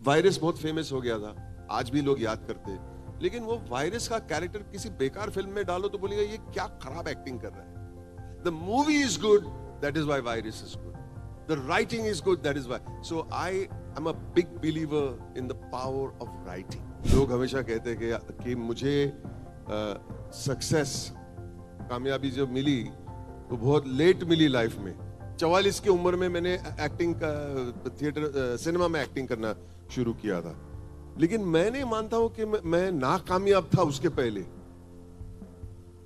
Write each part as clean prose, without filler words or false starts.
Virus बहुत famous हो गया था, आज भी लोग याद करते हैं, लेकिन वो वायरस का कैरेक्टर किसी बेकार फिल्म में डालो तो बोलेगा ये क्या खराब एक्टिंग कर रहा है। The movie is good, that is why virus is good, the writing is good, that is why. So I am a big believer in the power of writing. लोग हमेशा कहते हैं कि मुझे सक्सेस, कामयाबी जो मिली वो बहुत लेट मिली लाइफ में। 44 की उम्र में मैंने एक्टिंग का थिएटर सिनेमा में एक्टिंग करना शुरू किया था, लेकिन मैं नहीं मानता हूं कि मैं नाकामयाब था उसके पहले।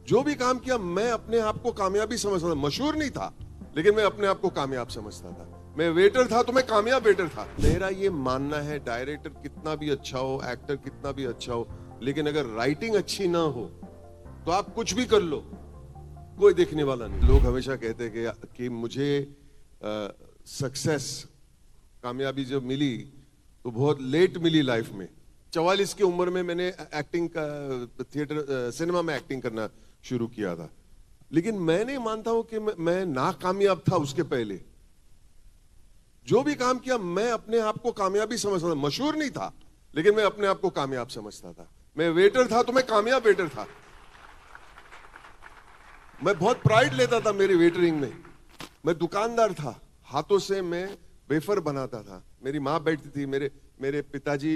जो भी काम किया मैं अपने आप को कामयाबी समझता था। मशहूर नहीं था, लेकिन मैं अपने आप को कामयाब समझता था। मैं वेटर था तो मैं कामयाब वेटर था। मेरा ये मानना है डायरेक्टर कितना भी अच्छा हो, एक्टर कितना भी अच्छा हो, लेकिन अगर राइटिंग अच्छी ना हो तो आप कुछ भी कर लो, कोई देखने वाला नहीं। लोग हमेशा कहते हैं कि मुझे सक्सेस, कामयाबी जो मिली वो बहुत लेट मिली लाइफ में। 44 की उम्र में मैंने एक्टिंग का थिएटर सिनेमा में एक्टिंग करना शुरू किया था, लेकिन मैं नहीं मानता हूं कि मैं नाकामयाब था उसके पहले। जो भी काम किया मैं अपने आप को कामयाबी समझता था। मशहूर नहीं था, लेकिन मैं अपने आप को कामयाब समझता था। मैं वेटर था तो मैं कामयाब वेटर था। मैं बहुत प्राइड लेता था मेरी वेटरिंग में। मैं दुकानदार था, हाथों से मैं वेफर बनाता था। मेरी माँ बैठती थी, मेरे पिताजी,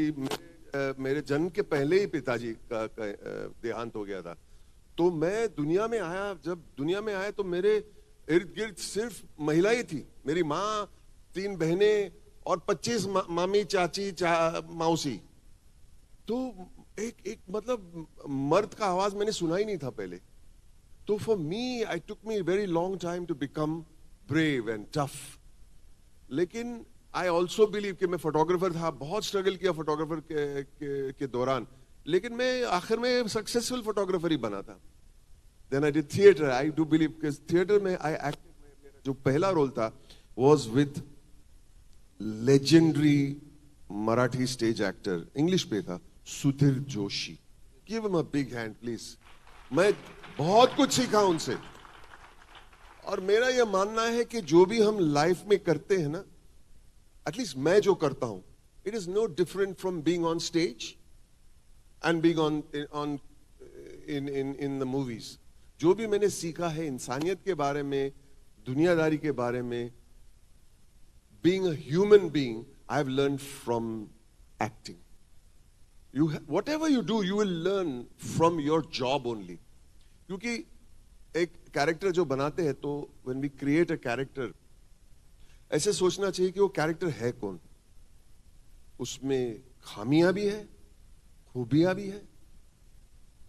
मेरे जन्म के पहले ही पिताजी का देहांत हो गया था। तो मैं दुनिया में आया, जब दुनिया में आया तो मेरे इर्द गिर्द सिर्फ महिला ही थी। मेरी माँ, 3 बहनें और 25 मामी, चाची, मौसी। तो एक मतलब मर्द का आवाज मैंने सुना ही नहीं था पहले। तो for me, I took me very long time to become brave and tough. लेकिन आई ऑल्सो बिलीव कि मैं फोटोग्राफर था, बहुत स्ट्रगल किया फोटोग्राफर के दौरान, लेकिन मैं आखिर में सक्सेसफुल फोटोग्राफर ही बना था। Then I did theatre. I do believe कि थिएटर में आई एक्ट, मेरा जो पहला रोल था was with legendary Marathi stage actor, English पे था, Sudhir Joshi. Give him a big hand please. मैं बहुत कुछ सीखा उनसे। और मेरा यह मानना है कि जो भी हम लाइफ में करते हैं ना, एटलीस्ट मैं जो करता हूं, it is no different from being on stage and being on in the movies. जो भी मैंने सीखा है इंसानियत के बारे में, दुनियादारी के बारे में, being a human being, I have learn from acting. whatever you do, you will learn from your job only. क्योंकि एक कैरेक्टर जो बनाते हैं, तो when we create a character, ऐसे सोचना चाहिए कि वो कैरेक्टर है कौन। उसमें खामियां भी है, खूबियां भी है,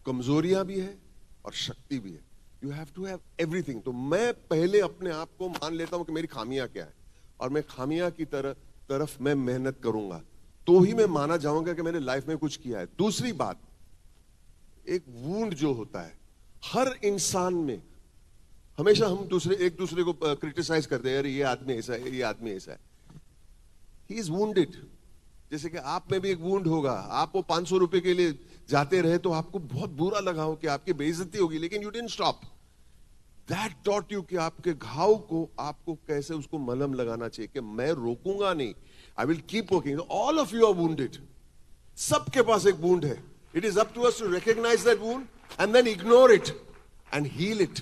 कमजोरियां भी है और शक्ति भी है। You have to have everything. तो मैं पहले अपने आप को मान लेता हूं कि मेरी खामियां क्या है, और मैं खामियां की तरफ मैं मेहनत करूंगा, तो ही मैं माना जाऊंगा कि मैंने लाइफ में कुछ किया है। दूसरी बात, एक वुंड जो होता है हर इंसान में, हमेशा हम एक दूसरे को क्रिटिसाइज करते हैं, यार ये आदमी ऐसा है, ये आदमी ऐसा है। He is wounded. जैसे कि आप में भी एक वुंड होगा। आप वो 500 रुपए के लिए जाते रहे तो आपको बहुत बुरा लगा हो कि आपकी बेइज्जती होगी, लेकिन you didn't stop. That taught you कि आपके घाव को आपको कैसे उसको मलहम लगाना चाहिए, कि मैं रोकूंगा नहीं, I will keep working. All of you are wounded. सबके पास एक वुंड है। It is up to us to recognise that wound and then ignore it and heal it.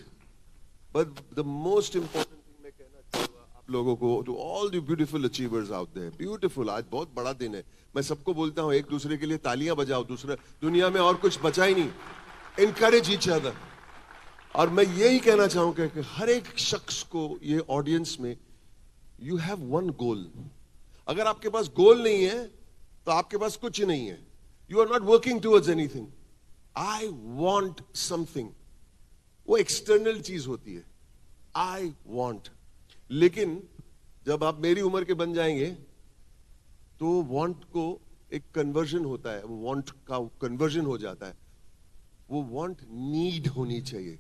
But the most important thing मैं कहना चाहूंगा आप लोगों को, to all the beautiful achievers out there, beautiful, आज बहुत बड़ा दिन है। मैं सबको बोलता हूं, एक दूसरे के लिए तालियां बजाओ। दूसरा दुनिया में और कुछ बचा ही नहीं। Encourage each other. और मैं यही कहना चाहूंगा कि हर एक शख्स को, ये ऑडियंस में, यू हैव वन गोल। अगर आपके पास गोल नहीं है तो आपके पास कुछ नहीं है। You are not working towards anything. I want something, वो एक्सटर्नल चीज होती है, आई वॉन्ट। लेकिन जब आप मेरी उम्र के बन जाएंगे तो वॉन्ट को एक कन्वर्जन होता है, वॉन्ट का कन्वर्जन हो जाता है। वो वॉन्ट नीड होनी चाहिए।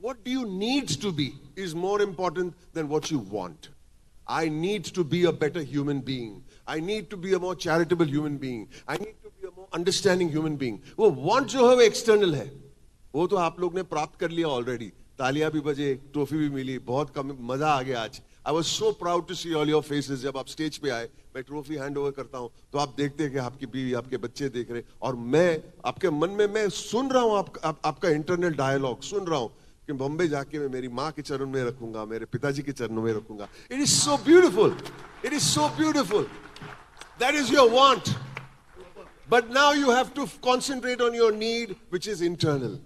What do you need to be is more important than what you want. I need to be a better human being. I need to be a more charitable human being. I need to be a more understanding human being. वो want जो है वो external है। वो तो आप लोग ने प्राप्त कर लिया ऑलरेडी। तालियां भी बजे, ट्रॉफी भी मिली, बहुत कम मजा आ गया आज। I was so proud to see all your faces. जब आप स्टेज पे आए, मैं ट्रॉफी हैंड ओवर करता हूं तो आप देखते हैं कि आपकी बीवी, आपके बच्चे देख रहे, और मैं आपके मन में मैं सुन रहा हूं आपका इंटरनल डायलॉग सुन रहा हूं कि बॉम्बे जाके मैं मेरी माँ के चरणों में रखूंगा, मेरे पिताजी के चरणों में रखूंगा। It is so beautiful, it is so beautiful. That is your want, but now you have to concentrate on your need which is internal,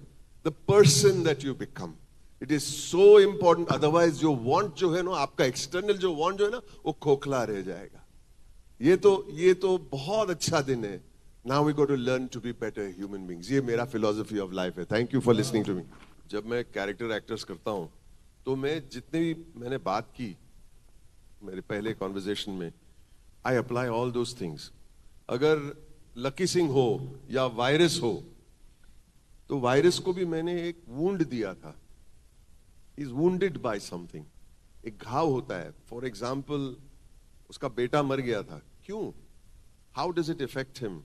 the person that you become. It is so important, otherwise जो want जो है ना, आपका external जो want जो है ना, वो खोखला रह जाएगा। ये तो बहुत अच्छा दिन है। Now we go to learn to be better human beings. ये मेरा फिलोसफी ऑफ लाइफ है। Thank you for listening to me. जब मैं कैरेक्टर एक्टर्स करता हूं तो मैं जितने भी मैंने बात की मेरे पहले कॉन्वर्सेशन में, I apply all those things. अगर लकी सिंह हो या वायरस हो, तो वायरस को भी मैंने एक वुंड दिया था। इज वुंडेड बाय समथिंग, एक घाव होता है। फॉर एग्जाम्पल, उसका बेटा मर गया था, क्यों? How does it affect him?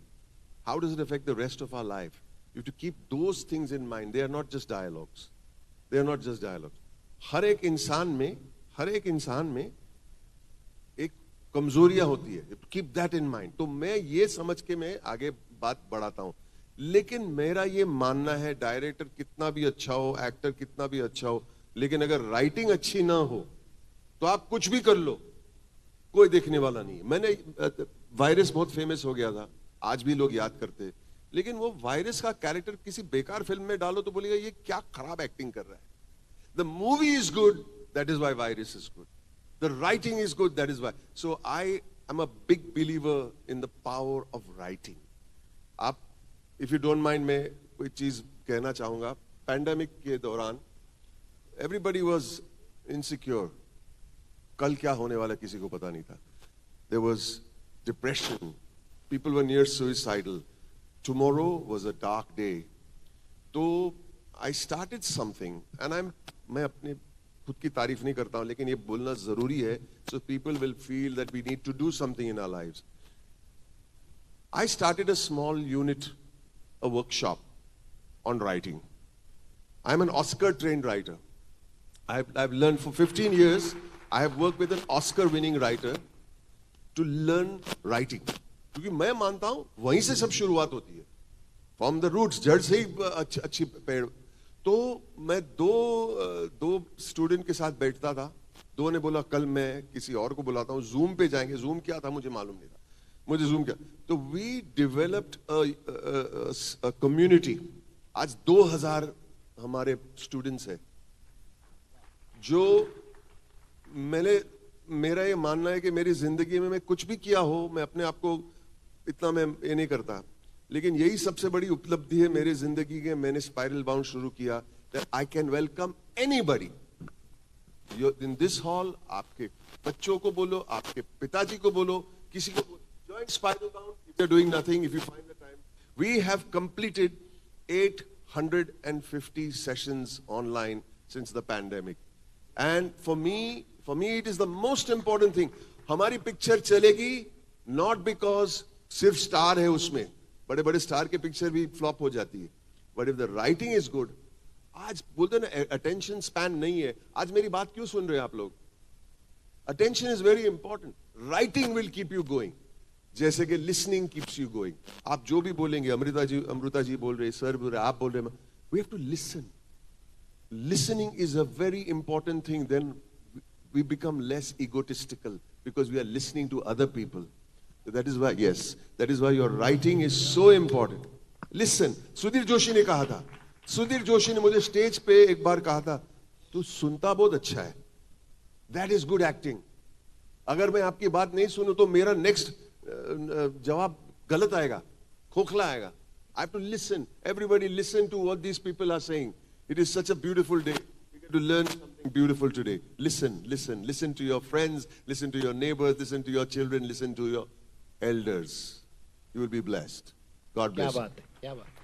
How does it affect the rest of our life? You have to keep those things in mind. They are not just dialogues. They are not just dialogues. हर एक इंसान में एक कमजोरियां होती है। Keep that in mind. तो मैं ये समझ के मैं आगे बात बढ़ाता हूं। लेकिन मेरा ये मानना है, डायरेक्टर कितना भी अच्छा हो, एक्टर कितना भी अच्छा हो, लेकिन अगर राइटिंग अच्छी ना हो तो आप कुछ भी कर लो, कोई देखने वाला नहीं है। मैंने वायरस बहुत फेमस हो गया था, आज भी लोग याद करते हैं, लेकिन वो वायरस का कैरेक्टर किसी बेकार फिल्म में डालो तो बोलेगा ये क्या खराब एक्टिंग कर रहा है। The movie is good, that is why virus is good. The writing is good, that is why. So I am a big believer in the power of writing. आप, इफ यू डोंट माइंड, मैं कोई चीज कहना चाहूंगा। Pandemic के दौरान everybody was insecure, कल क्या होने वाला किसी को पता नहीं था। There was depression, people were near suicidal, tomorrow was a dark day. तो I started something and मैं अपने खुद की तारीफ नहीं करता हूं, लेकिन ये बोलना जरूरी है, so people will feel that we need to do something in our lives. I started a small unit, a workshop on writing. I'm an Oscar trained writer. I've learned for 15 years. I have worked with an Oscar winning writer to learn writing. क्योंकि मैं मानता हूं वहीं से सब शुरुआत होती है, फ्रॉम द रूट्स, जड़ से ही अच्छी पेड़। तो मैं दो स्टूडेंट के साथ बैठता था, दो ने बोला कल मैं किसी और को बुलाता हूं, जूम पे जाएंगे। जूम क्या था मुझे मालूम नहीं था, मुझे जूम क्या। तो वी डेवलप्ड अ कम्युनिटी। आज 2000 हमारे स्टूडेंट्स हैं। जो मेरा ये मानना है कि मेरी जिंदगी में मैं कुछ भी किया हो, मैं अपने आप को इतना मैं ये नहीं करता, लेकिन यही सबसे बड़ी उपलब्धि है मेरी जिंदगी के। मैंने स्पाइरल बाउंड शुरू किया, that I can welcome anybody in this hall. आपके बच्चों को बोलो, आपके पिताजी को बोलो, किसी को join Spiral Bound if you are doing nothing, if you find the time. We have completed 850 sessions online since the pandemic, and for me it is the most important thing. हमारी पिक्चर चलेगी not because सिर्फ star है उसमें, बड़े बड़े star के picture भी flop हो जाती है, but if the writing is good. आज बोलते ना अटेंशन स्पैन नहीं है। आज मेरी बात क्यों सुन रहे हैं आप लोग? Attention is very important. Writing will keep you going, जैसे कि लिसनिंग कीप्स यू गोइंग। आप जो भी बोलेंगे, अमृता जी बोल रहे, सर बोल रहे, आप बोल रहे, we have to listen. Listening is a very important thing. Then we become less egotistical because we are listening to other people. That is why, yes, that is why your writing is so important. Listen. Sudhir Joshi ने कहा था, सुधीर जोशी ने मुझे stage पे एक बार कहा था, तू सुनता बहुत अच्छा है, that is good acting. अगर मैं आपकी बात नहीं सुनूं तो मेरा नेक्स्ट जवाब गलत आएगा, खोखला आएगा. I have to listen. Everybody listen to what these people are saying. It is such a beautiful day. We get to learn something beautiful today. Listen, listen, listen to your friends, listen to your neighbors, listen to your children, listen to your elders. You will be blessed. God bless you. क्या बात है, क्या बात है.